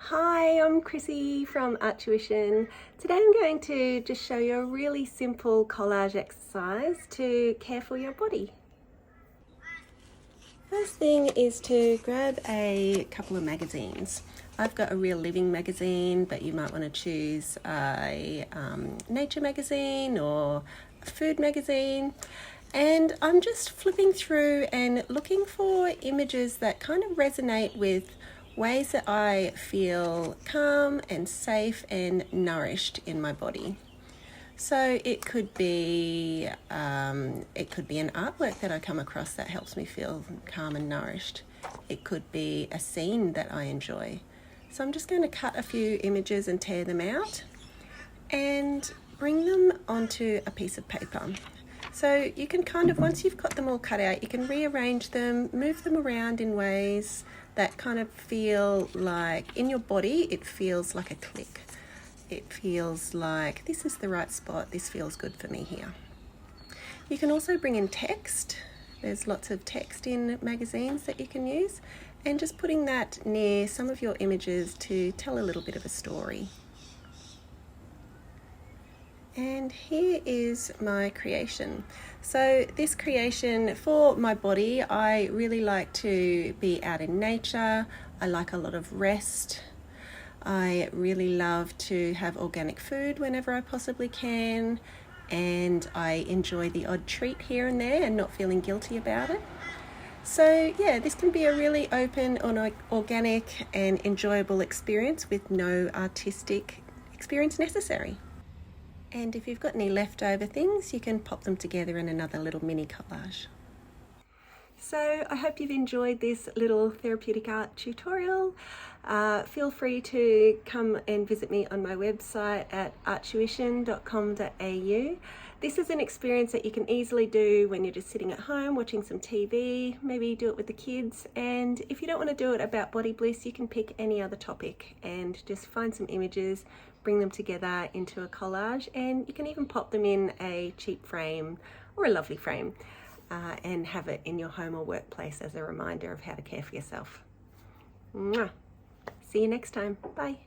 Hi, I'm Chrissy from Art Tuition. Today I'm going to just show you a really simple collage exercise to care for your body. First thing is to grab a couple of magazines. I've got a Real Living magazine, but you might want to choose a nature magazine or a food magazine. And I'm just flipping through and looking for images that kind of resonate with ways that I feel calm and safe and nourished in my body. So it could be an artwork that I come across that helps me feel calm and nourished. It could be a scene that I enjoy. So I'm just going to cut a few images and tear them out and bring them onto a piece of paper. So you can once you've got them all cut out, you can rearrange them, move them around in ways that kind of feel like, in your body, it feels like a click. It feels like this is the right spot, this feels good for me here. You can also bring in text. There's lots of text in magazines that you can use, and just putting that near some of your images to tell a little bit of a story. And here is my creation. So this creation for my body, I really like to be out in nature. I like a lot of rest. I really love to have organic food whenever I possibly can. And I enjoy the odd treat here and there and not feeling guilty about it. So yeah, this can be a really open, organic and enjoyable experience with no artistic experience necessary. And if you've got any leftover things, you can pop them together in another little mini collage. So I hope you've enjoyed this little therapeutic art tutorial. Feel free to come and visit me on my website at arttuition.com.au. This is an experience that you can easily do when you're just sitting at home watching some TV, maybe do it with the kids. And if you don't want to do it about body bliss, you can pick any other topic and just find some images, bring them together into a collage, and you can even pop them in a cheap frame or a lovely frame and have it in your home or workplace as a reminder of how to care for yourself. Mwah. See you next time. Bye.